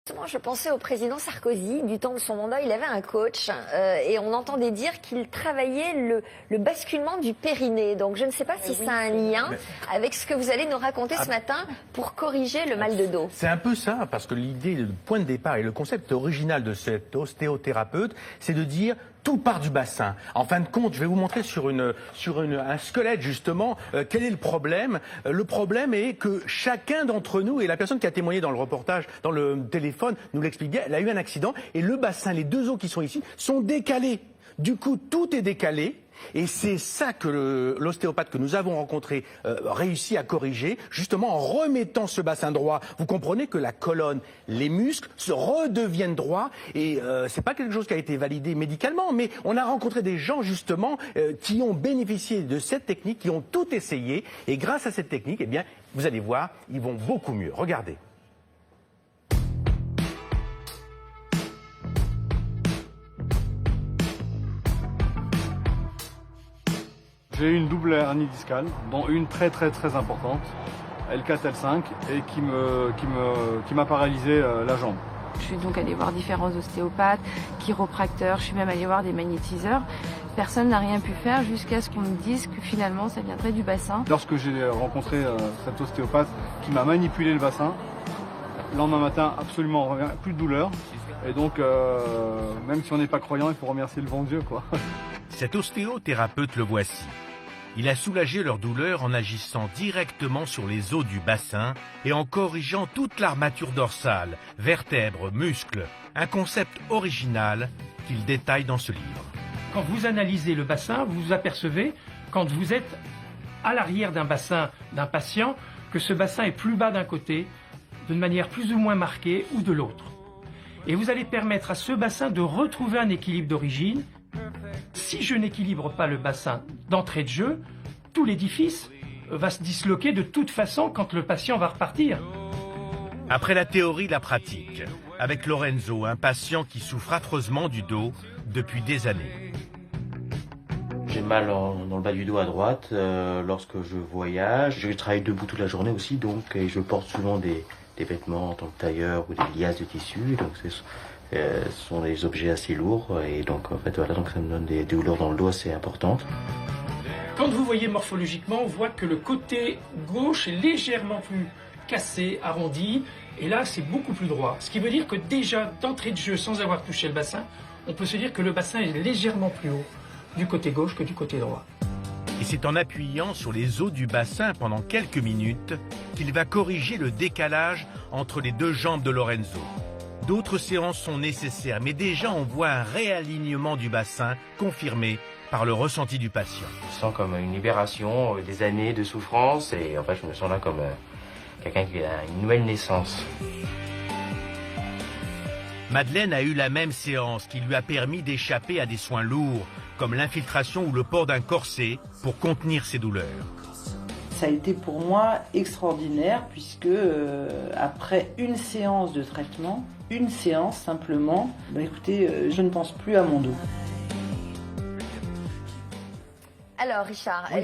Je pensais au président Sarkozy, du temps de son mandat, il avait un coach et on entendait dire qu'il travaillait le basculement du périnée. Donc je ne sais pas si ça a un lien avec ce que vous allez nous raconter ce matin pour corriger le mal de dos. C'est un peu ça, parce que l'idée, le point de départ et le concept original de cet ostéothérapeute, c'est de dire tout part du bassin. En fin de compte, je vais vous montrer sur un squelette justement quel est le problème. Le problème est que chacun d'entre nous, et la personne qui a témoigné dans le reportage, dans le téléphone, nous l'explique bien, elle a eu un accident et le bassin, les deux os qui sont ici, sont décalés. Du coup, tout est décalé. Et c'est ça que l'ostéopathe que nous avons rencontré réussit à corriger, justement en remettant ce bassin droit. Vous comprenez que la colonne, les muscles se redeviennent droits et c'est pas quelque chose qui a été validé médicalement, mais on a rencontré des gens justement qui ont bénéficié de cette technique, qui ont tout essayé et grâce à cette technique, eh bien, vous allez voir, ils vont beaucoup mieux. Regardez. J'ai eu une double hernie discale, dont une très importante, L4, L5, et qui m'a paralysé la jambe. Je suis donc allée voir différents ostéopathes, chiropracteurs, je suis même allée voir des magnétiseurs. Personne n'a rien pu faire jusqu'à ce qu'on me dise que finalement ça viendrait du bassin. Lorsque j'ai rencontré cet ostéopathe qui m'a manipulé le bassin, le lendemain matin, absolument rien, plus de douleur. Et donc, même si on n'est pas croyant, il faut remercier le bon Dieu, quoi. Cet ostéothérapeute le voici. Il a soulagé leur douleur en agissant directement sur les os du bassin et en corrigeant toute l'armature dorsale, vertèbres, muscles. Un concept original qu'il détaille dans ce livre. Quand vous analysez le bassin, vous vous apercevez, quand vous êtes à l'arrière d'un bassin d'un patient, que ce bassin est plus bas d'un côté, d'une manière plus ou moins marquée, ou de l'autre. Et vous allez permettre à ce bassin de retrouver un équilibre d'origine. Si je n'équilibre pas le bassin d'entrée de jeu, tout l'édifice va se disloquer de toute façon quand le patient va repartir. Après la théorie, la pratique. Avec Lorenzo, un patient qui souffre affreusement du dos depuis des années. J'ai mal dans le bas du dos à droite lorsque je voyage. Je travaille debout toute la journée aussi, donc et je porte souvent des vêtements en tant que tailleur ou des liasses de tissu. Donc ce sont des objets assez lourds et donc en fait voilà, donc ça me donne des douleurs dans le dos assez importantes. Quand vous voyez morphologiquement, on voit que le côté gauche est légèrement plus cassé, arrondi, et là c'est beaucoup plus droit. Ce qui veut dire que déjà d'entrée de jeu, sans avoir touché le bassin, on peut se dire que le bassin est légèrement plus haut du côté gauche que du côté droit. Et c'est en appuyant sur les os du bassin pendant quelques minutes qu'il va corriger le décalage entre les deux jambes de Lorenzo. D'autres séances sont nécessaires, mais déjà on voit un réalignement du bassin confirmé par le ressenti du patient. Je sens comme une libération des années de souffrance et en fait je me sens là comme quelqu'un qui a une nouvelle naissance. Madeleine a eu la même séance qui lui a permis d'échapper à des soins lourds, comme l'infiltration ou le port d'un corset pour contenir ses douleurs. Ça a été pour moi extraordinaire puisque après une séance de traitement, une séance simplement, écoutez, je ne pense plus à mon dos. Alors Richard, oui.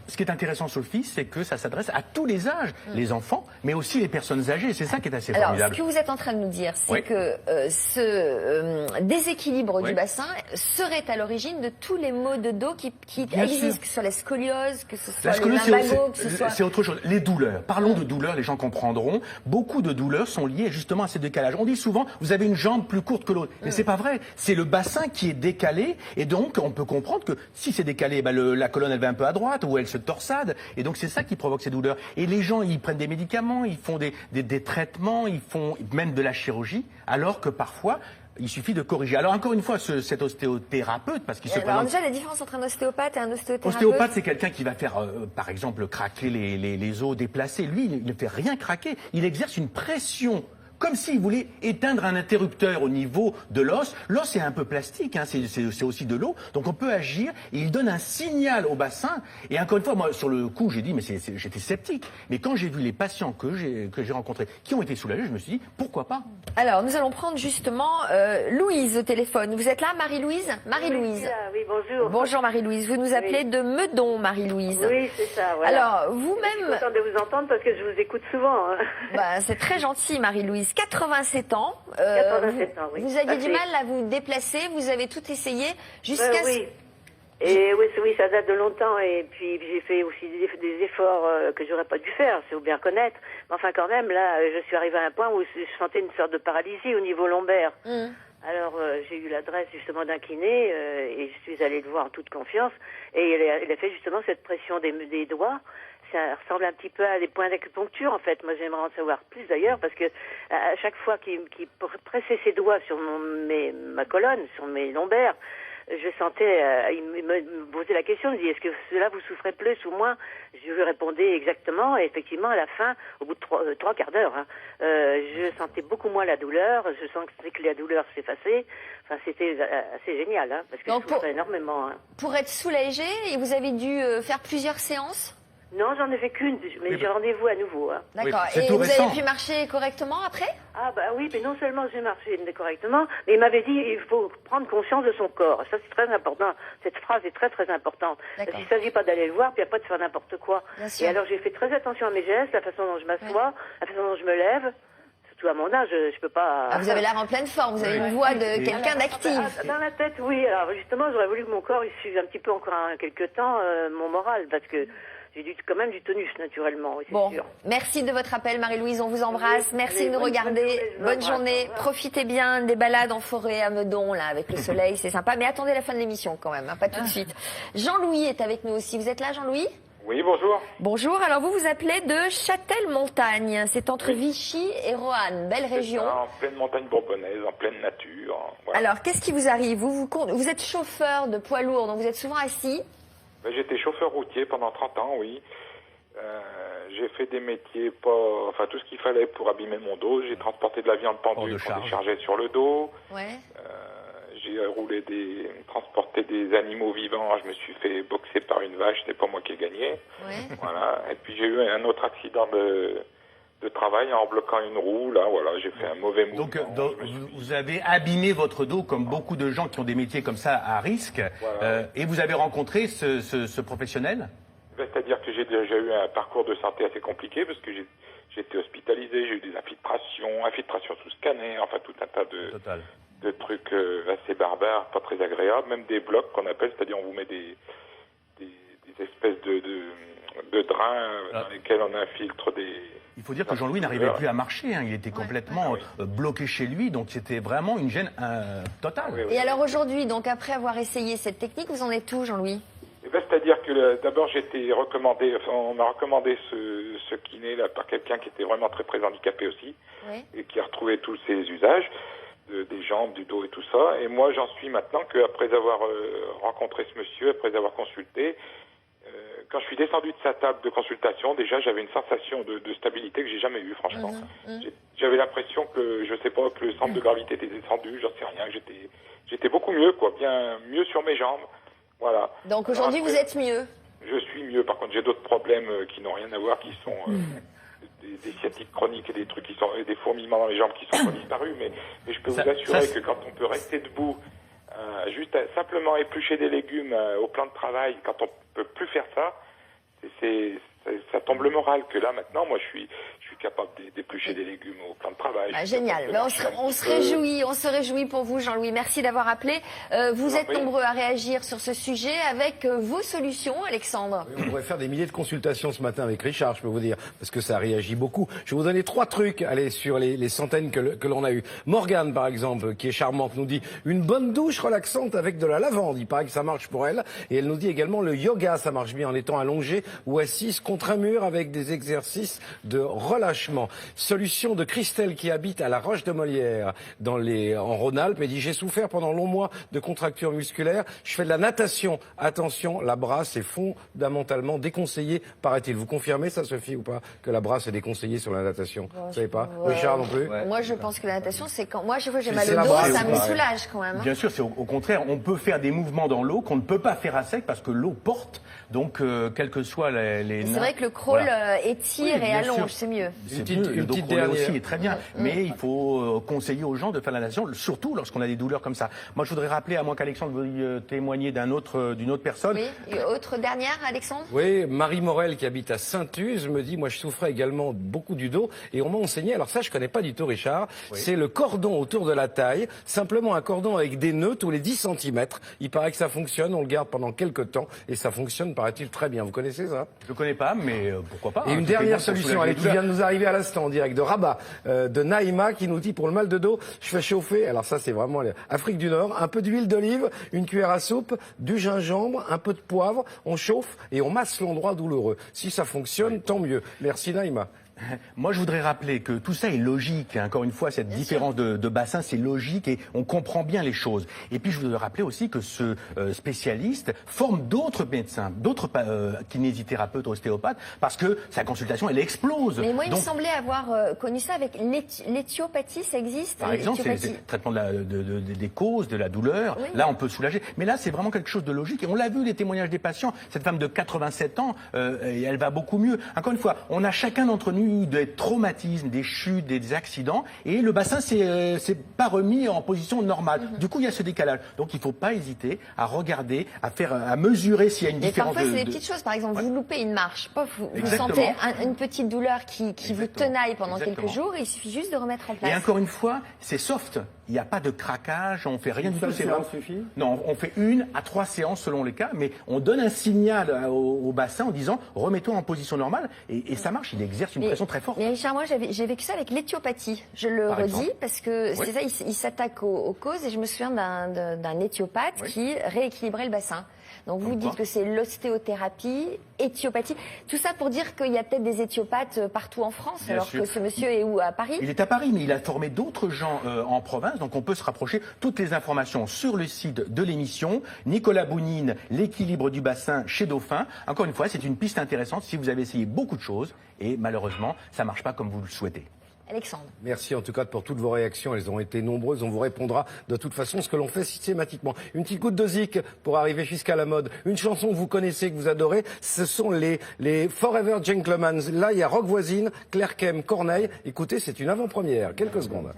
Ce qui est intéressant Sophie, c'est que ça s'adresse à tous les âges, les enfants, mais aussi les personnes âgées. C'est ça qui est assez formidable. Alors, ce que vous êtes en train de nous dire, c'est que ce déséquilibre du bassin serait à l'origine de tous les maux de dos qui existent, que ce soit la scoliose, que ce soit le lumbago, que ce soit... C'est autre chose. Les douleurs. Parlons de douleurs, les gens comprendront. Beaucoup de douleurs sont liées justement à ces décalages. On dit souvent, vous avez une jambe plus courte que l'autre. Mais c'est pas vrai. C'est le bassin qui est décalé et donc on peut comprendre que si c'est décalé, la colonne elle va un peu à droite ou elle se torsade et donc c'est ça qui provoque ces douleurs. Et les gens ils prennent des médicaments, ils font des traitements, ils font même de la chirurgie alors que parfois il suffit de corriger. Alors encore une fois, cet ostéothérapeute, parce qu'il se présente... Alors déjà, la différence entre un ostéopathe et un ostéothérapeute... Ostéopathe, c'est quelqu'un qui va faire, par exemple, craquer les os déplacés. Lui, il ne fait rien craquer. Il exerce une pression comme s'il voulait éteindre un interrupteur au niveau de l'os. L'os est un peu plastique, hein, c'est aussi de l'eau, donc on peut agir et il donne un signal au bassin. Et encore une fois, moi, sur le coup, j'ai dit, mais j'étais sceptique. Mais quand j'ai vu les patients que j'ai rencontrés, qui ont été soulagés, je me suis dit, pourquoi pas? Alors, nous allons prendre justement Louise au téléphone. Vous êtes là, Marie-Louise? Marie-Louise. Oui, bonjour. Bonjour Marie-Louise. Vous nous appelez de Meudon, Marie-Louise. Oui, c'est ça, voilà. Alors, vous-même... Je suis contente de vous entendre parce que je vous écoute souvent. Hein. Bah, c'est très gentil, Marie-Louise. précise, 87 ans. 87 ans, oui. Vous aviez du Assez. mal à vous déplacer, vous avez tout essayé jusqu'à... Oui. Et oui, ça date de longtemps. Et puis j'ai fait aussi des efforts que j'aurais pas dû faire, c'est faut bien reconnaître. Mais enfin, quand même, là, je suis arrivée à un point où je sentais une sorte de paralysie au niveau lombaire. Alors j'ai eu l'adresse justement d'un kiné et je suis allée le voir en toute confiance. Et il a fait justement cette pression des doigts. Ça ressemble un petit peu à des points d'acupuncture en fait. Moi j'aimerais en savoir plus d'ailleurs parce que à chaque fois qu'il pressait ses doigts sur ma colonne, sur mes lombaires, je sentais, il me posait la question, il me dit est-ce que cela vous souffrez plus ou moins? Je lui répondais exactement et effectivement à la fin, au bout de trois quarts d'heure, je sentais beaucoup moins la douleur, je sentais que la douleur s'effaçait. Enfin c'était assez génial parce que Donc, je souffrais énormément. Pour être soulagé, vous avez dû faire plusieurs séances? Non, j'en ai fait qu'une, mais j'ai rendez-vous à nouveau. D'accord. Oui, Et vous avez pu marcher correctement après? Ah bah oui, mais non seulement j'ai marché correctement, mais il m'avait dit il faut prendre conscience de son corps. Ça c'est très important. Cette phrase est très très importante. Parce qu'il ne s'agit pas d'aller le voir puis après de faire n'importe quoi. Et alors j'ai fait très attention à mes gestes, la façon dont je m'assois, la façon dont je me lève. Surtout à mon âge, je peux pas... Vous avez l'air en pleine forme, vous avez une voix de quelqu'un d'actif. Dans la tête, oui. Alors justement, j'aurais voulu que mon corps il suive un petit peu encore quelques temps mon moral, parce que j'ai quand même du tonus naturellement, oui, c'est sûr. Merci de votre appel Marie-Louise, on vous embrasse. Oui, Merci de nous regarder. Bonne journée. Profitez bien des balades en forêt à Meudon, là, avec le soleil, c'est sympa. Mais attendez la fin de l'émission quand même, pas tout de suite. Jean-Louis est avec nous aussi. Vous êtes là, Jean-Louis? Oui, bonjour. Bonjour, alors vous appelez de Châtel-Montagne. C'est entre Vichy et Roanne, belle région. En pleine montagne bourbonnaise, en pleine nature. Voilà. Alors, qu'est-ce qui vous arrive? Vous êtes chauffeur de poids lourd, donc vous êtes souvent assis. J'étais chauffeur routier pendant 30 ans, oui. J'ai fait des métiers enfin tout ce qu'il fallait pour abîmer mon dos. J'ai transporté de la viande pendue qu'on déchargeait sur le dos. J'ai transporté des animaux vivants. Je me suis fait boxer par une vache. C'est pas moi qui ai gagné. Voilà. Et puis j'ai eu un autre accident de travail en bloquant une roue. Là, voilà, j'ai fait un mauvais mouvement. Donc vous avez abîmé votre dos comme beaucoup de gens qui ont des métiers comme ça à risque. Et vous avez rencontré ce professionnel? C'est-à-dire que j'ai déjà eu un parcours de santé assez compliqué parce que j'ai été hospitalisé, j'ai eu des infiltrations sous scanner, enfin tout un tas de trucs assez barbares, pas très agréables, même des blocs qu'on appelle, c'est-à-dire on vous met des espèces de drains dans lesquels on infiltre des... Il faut dire que Jean-Louis n'arrivait plus à marcher, il était complètement bloqué chez lui, donc c'était vraiment une gêne totale. Et alors aujourd'hui, donc après avoir essayé cette technique, vous en êtes où, Jean-Louis? C'est-à-dire que d'abord j'ai été recommandé, on m'a recommandé ce kiné là par quelqu'un qui était vraiment très très handicapé aussi et qui a retrouvé tous ses usages des jambes, du dos et tout ça. Et moi j'en suis maintenant qu'après avoir rencontré ce monsieur, après avoir consulté, quand je suis descendu de sa table de consultation, déjà j'avais une sensation de stabilité que j'ai jamais eue, franchement. J'avais l'impression que, je sais pas, que le centre de gravité était descendu, j'en sais rien, que j'étais beaucoup mieux, quoi, bien mieux sur mes jambes. Voilà. Donc aujourd'hui, vous êtes mieux? Je suis mieux. Par contre, j'ai d'autres problèmes qui n'ont rien à voir, qui sont des sciatiques chroniques et des trucs qui sont des fourmillements dans les jambes qui sont pas disparus. Mais je peux vous assurer que quand on peut rester debout, juste simplement éplucher des légumes au plan de travail, quand on peut plus faire ça, ça tombe le moral. Que là maintenant, moi, je suis capable d'éplucher des légumes au plan de travail. Génial. On se réjouit pour vous, Jean-Louis. Merci d'avoir appelé. Vous êtes nombreux à réagir sur ce sujet avec vos solutions, Alexandre. Oui, on pourrait faire des milliers de consultations ce matin avec Richard, je peux vous dire, parce que ça réagit beaucoup. Je vais vous donner 3 trucs, allez, sur les centaines que l'on a eu. Morgane, par exemple, qui est charmante, nous dit une bonne douche relaxante avec de la lavande. Il paraît que ça marche pour elle. Et elle nous dit également le yoga, ça marche bien en étant allongée ou assise contre un mur avec des exercices de relâchement. Solution de Christelle qui habite à la Roche de Molière en Rhône-Alpes et dit j'ai souffert pendant longs mois de contractures musculaires. Je fais de la natation. Attention, la brasse est fondamentalement déconseillée, paraît-il. Vous confirmez ça, Sophie, ou pas, que la brasse est déconseillée sur la natation? Vous savez pas? Richard non plus? Moi, je pense que la natation, c'est quand moi, chaque fois que j'ai mal au dos, ça me soulage quand même. Bien sûr, c'est au contraire, on peut faire des mouvements dans l'eau qu'on ne peut pas faire à sec parce que l'eau porte. Donc, quel que soit les c'est vrai que le crawl étire et allonge, c'est mieux. C'est mieux. Le dos crawlé aussi est très bien. Mais il faut conseiller aux gens de faire la natation, surtout lorsqu'on a des douleurs comme ça. Moi, je voudrais rappeler, à moins qu'Alexandre veuille témoigner d'une autre personne. Oui, et autre dernière, Alexandre? Oui, Marie Morel qui habite à Saint-Uz me dit, moi je souffrais également beaucoup du dos et on m'a enseigné, alors ça je connais pas du tout Richard, c'est le cordon autour de la taille, simplement un cordon avec des nœuds tous les 10 cm. Il paraît que ça fonctionne, on le garde pendant quelques temps et ça fonctionne, paraît-il, très bien. Vous connaissez ça? Je connais pas, mais pourquoi pas. Et une dernière solution, qui vient de nous arriver à l'instant en direct de Rabat, de Naïma qui nous dit, pour le mal de dos, je fais chauffer, alors ça c'est vraiment l'Afrique du Nord, un peu d'huile d'olive, une cuillère à soupe, du gingembre, un peu de poivre, on chauffe et on masse l'endroit douloureux. Si ça fonctionne, tant mieux. Merci Naïma. Moi, je voudrais rappeler que tout ça est logique. Encore une fois, cette différence de bassin, c'est logique et on comprend bien les choses. Et puis, je voudrais rappeler aussi que ce spécialiste forme d'autres médecins, d'autres kinésithérapeutes, ostéopathes, parce que sa consultation, elle explose. Mais moi, il me semblait avoir connu ça avec l'éthiopathie. Ça existe? Par exemple, c'est le traitement des causes, de la douleur. Oui. Là, on peut soulager. Mais là, c'est vraiment quelque chose de logique. Et on l'a vu, les témoignages des patients. Cette femme de 87 ans, elle va beaucoup mieux. Encore une fois, on a chacun d'entre nous des traumatismes, des chutes, des accidents, et le bassin c'est pas remis en position normale. Du coup, il y a ce décalage. Donc, il ne faut pas hésiter à regarder, à mesurer s'il y a une différence. Parfois, c'est des petites choses. Par exemple, vous loupez une marche, vous sentez une petite douleur qui vous tenaille pendant quelques jours, et il suffit juste de remettre en place. Et encore une fois, c'est soft. Il n'y a pas de craquage, on fait rien du tout. Ça suffit? Non, on fait 1 à 3 séances selon les cas, mais on donne un signal au bassin en disant remets-toi en position normale, et ça marche. Il exerce une pression très forte. Mais Richard, moi j'ai vécu ça avec l'éthiopathie. Je le redis parce que c'est ça, il s'attaque aux causes, et je me souviens d'un éthiopathe qui rééquilibrait le bassin. Donc vous dites que c'est l'ostéothérapie, éthiopathie, tout ça pour dire qu'il y a peut-être des éthiopathes partout en France, bien alors sûr. Que ce monsieur est où? À Paris? Il est à Paris, mais il a formé d'autres gens en province, donc on peut se rapprocher. Toutes les informations sur le site de l'émission. Nicolas Bounine, l'équilibre du bassin chez Dauphin. Encore une fois, c'est une piste intéressante si vous avez essayé beaucoup de choses et malheureusement, ça ne marche pas comme vous le souhaitez. Alexandre. Merci en tout cas pour toutes vos réactions, elles ont été nombreuses, on vous répondra de toute façon ce que l'on fait systématiquement. Une petite goutte de zik pour arriver jusqu'à la mode, une chanson que vous connaissez, que vous adorez, ce sont les Forever Gentlemen. Là il y a Rock Voisine, Claire Kem, Corneille, écoutez c'est une avant-première, quelques secondes.